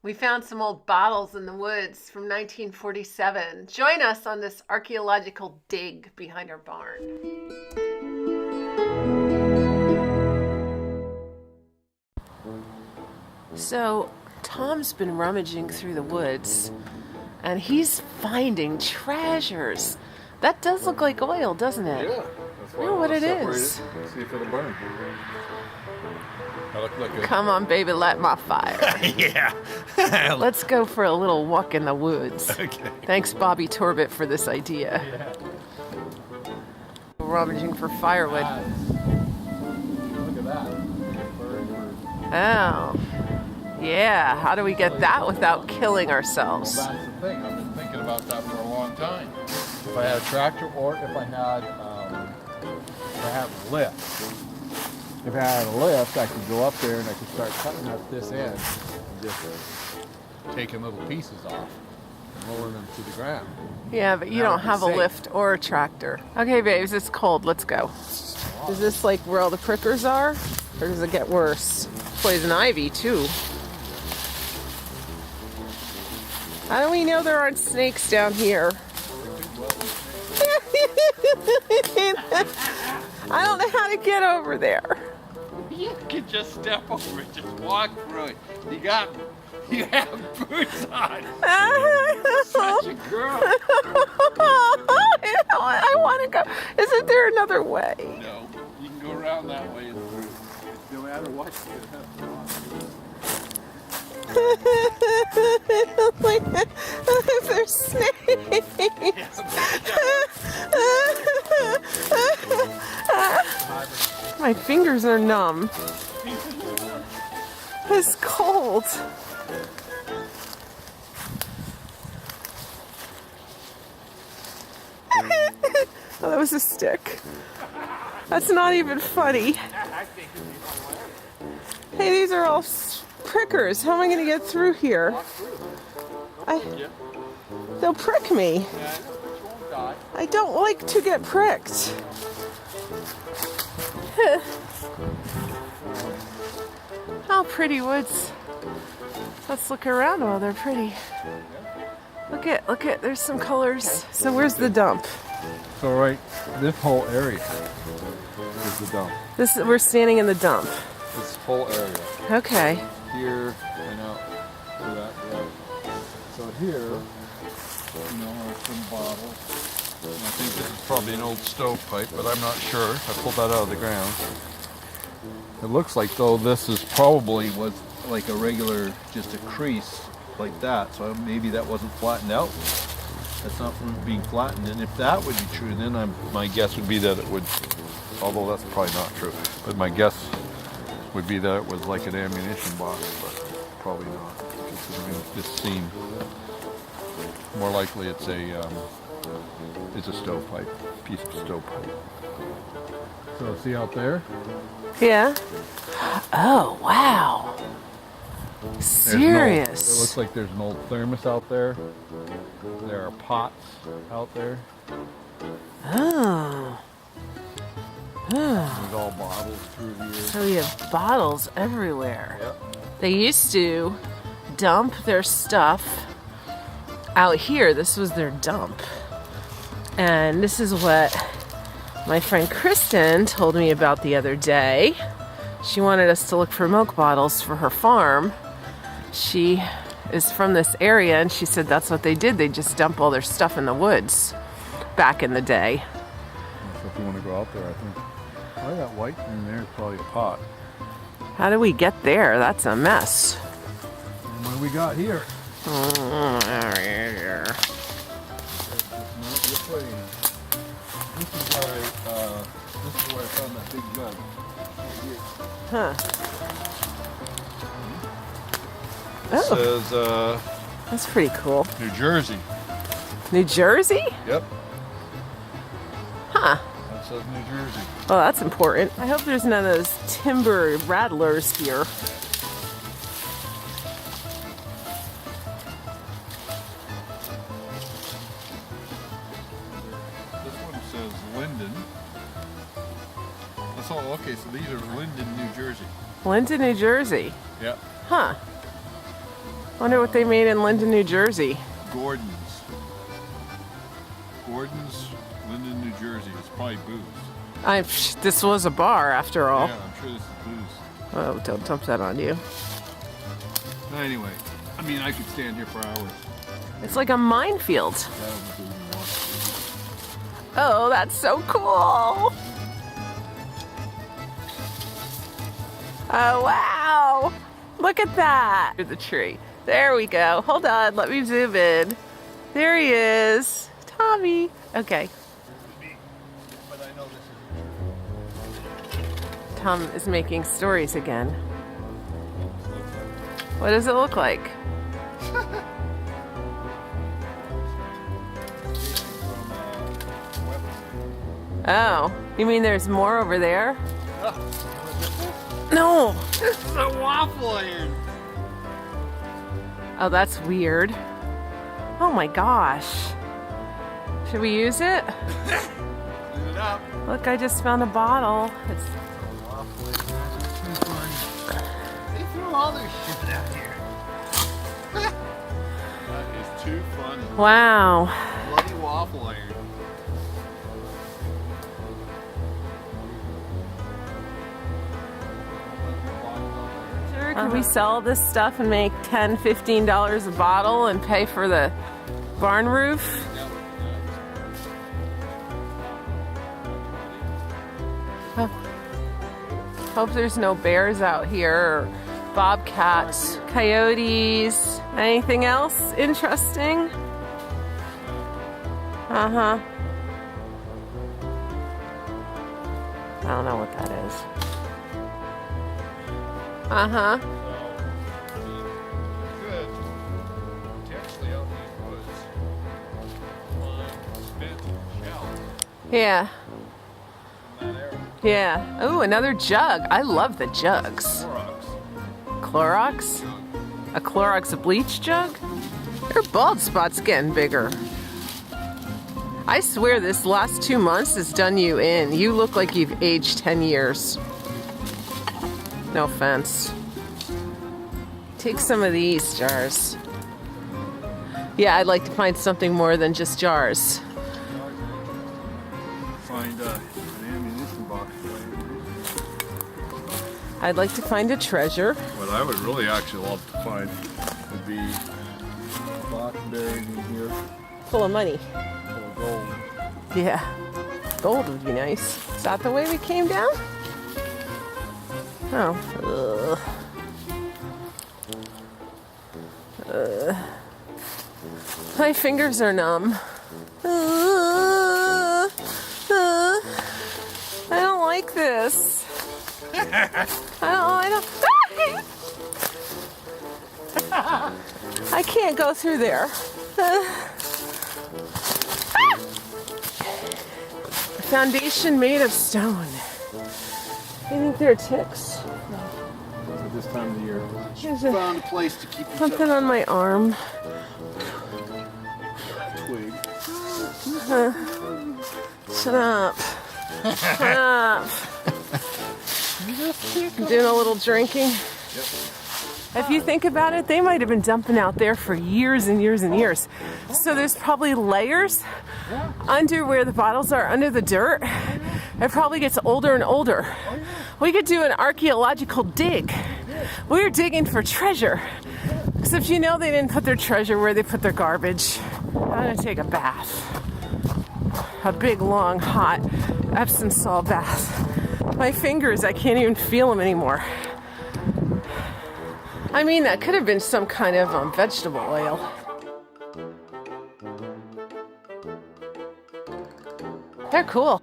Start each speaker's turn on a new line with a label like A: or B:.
A: We found some old bottles in the woods from 1947. Join us on this archaeological dig behind our barn. So, Tom's been rummaging through the woods, and he's finding treasures. That does look like oil, doesn't it?
B: Yeah, that's why
A: I know what it is.
B: See if it'll burn. I look like a...
A: Come on, baby, light my fire.
B: Yeah.
A: Let's go for a little walk in the woods.
B: Okay.
A: Thanks, Bobby Torbett, for this idea.
B: Yeah.
A: Rummaging for firewood.
B: Look at that.
A: Oh. Yeah, how do we get that without killing ourselves?
B: Well, that's the thing. I've been thinking about that for a long time. If I had a tractor, or if I had a lift. If I had a lift, I could go up there and I could start cutting up this end and just taking little pieces off and lowering them to the ground.
A: Yeah, but you don't have a lift or a tractor. Okay, babes, it's cold. Let's go. Is this like where all the prickers are? Or does it get worse? Poison ivy, too. How do we know there aren't snakes down here? I don't know how to get over there.
C: You can just step over it, just walk through it. You have boots on. Such a girl.
A: I want to go. Isn't there another way?
C: No, you can go around that way.
B: No matter what, you have to
A: If there's snakes. My fingers are numb. It's cold. Oh, that was a stick. That's not even funny. Hey, these are all prickers. How am I going to get through here? They'll prick me. I don't like to get pricked. How pretty woods. Let's look around. Oh, they're pretty. Look at, there's some colors. So where's the dump?
B: So right, this whole area is the dump.
A: We're standing in the dump.
B: This whole area.
A: Okay.
B: Here and out to that right. So here, are some bottles. I think this is probably an old stovepipe, but I'm not sure. I pulled that out of the ground. It looks like though this is probably was like a regular, just a crease like that. So maybe that wasn't flattened out. That's not from being flattened. And if that would be true, then my guess would be that it would, although that's probably not true, but my guess would be that it was like an ammunition box, but probably not. This seemed more likely it's a stovepipe, piece of stovepipe. So see out there?
A: Yeah. Oh, wow. Serious.
B: It looks like there's an old thermos out there. There are pots out there.
A: Oh.
B: There's all bottles through here.
A: So you have bottles everywhere.
B: Yep.
A: They used to dump their stuff out here. This was their dump. And this is what my friend Kristen told me about the other day. She wanted us to look for milk bottles for her farm. She is from this area, and she said that's what they did. They just dump all their stuff in the woods back in the day.
B: So if you want to go out there, I think. Oh, that white in there is probably a pot.
A: How do we get there? That's a mess.
B: And what do we got here? This is where I found that big gun.
A: Huh.
B: It
A: Oh,
B: says
A: that's pretty cool.
B: New Jersey.
A: New Jersey?
B: Yep.
A: Huh.
B: That says New Jersey.
A: Well, that's important. I hope there's none of those timber rattlers here.
B: This one says Linden. That's all. Okay, so these are Linden, New Jersey.
A: Linden, New Jersey.
B: Yep.
A: Huh. Wonder what they made in Linden, New Jersey.
B: Gordon's. Gordon's, Linden, New Jersey. It's probably booze.
A: This was a bar after all.
B: Yeah, I'm sure this is booze.
A: Oh, don't dump that on you.
B: Anyway, I mean, I could stand here for hours.
A: It's like a minefield.
B: That'll be booze and water.
A: Oh, that's so cool. Oh, wow. Look at that. The tree. There we go. Hold on. Let me zoom in. There he is. Tommy. Okay.
B: But I know this is...
A: Tom is making stories again. What does it look like? Oh, you mean there's more over there? No.
C: This is a waffle iron.
A: Oh, that's weird. Oh my gosh. Should we use it?
C: Clean it up.
A: Look, I just found a bottle. It's...
C: They threw all their shit out here. That is too funny.
A: Wow.
C: Bloody waffle iron.
A: Can we sell this stuff and make $10, $15 a bottle and pay for the barn roof? Hope there's no bears out here, or bobcats, coyotes, anything else interesting? Uh-huh. I don't know what that is. Uh-huh.
B: Good. Potentially out in these woods. Find spent shell
A: Yeah.
B: in that area.
A: Yeah. Oh, another jug. I love the jugs. Clorox? A Clorox bleach jug? Your bald spot's getting bigger. I swear this last 2 months has done you in. You look like you've aged 10 years. No offense. Take some of these jars. Yeah, I'd like to find something more than just jars.
B: Find an ammunition box.
A: I'd like to find a treasure.
B: What I would really actually love to find would be a box buried in here
A: Full of money.
B: full of gold.
A: Yeah. Gold would be nice. Is that the way we came down? Oh. Ugh. My fingers are numb. I don't like this. I can't go through there. Foundation made of stone. I think they're ticks.
B: At this time of the year.
A: There's a,
C: Found a place to keep
A: something on my arm.
B: Twig.
A: Shut up. Shut up. I'm doing a little drinking. If you think about it, they might have been dumping out there for years and years and years. So there's probably layers under where the bottles are, under the dirt. It probably gets older and older. We could do an archaeological dig. We're digging for treasure. Except you know they didn't put their treasure where they put their garbage. I'm gonna take a bath. A big, long, hot Epsom salt bath. My fingers, I can't even feel them anymore. I mean, that could have been some kind of vegetable oil. They're cool.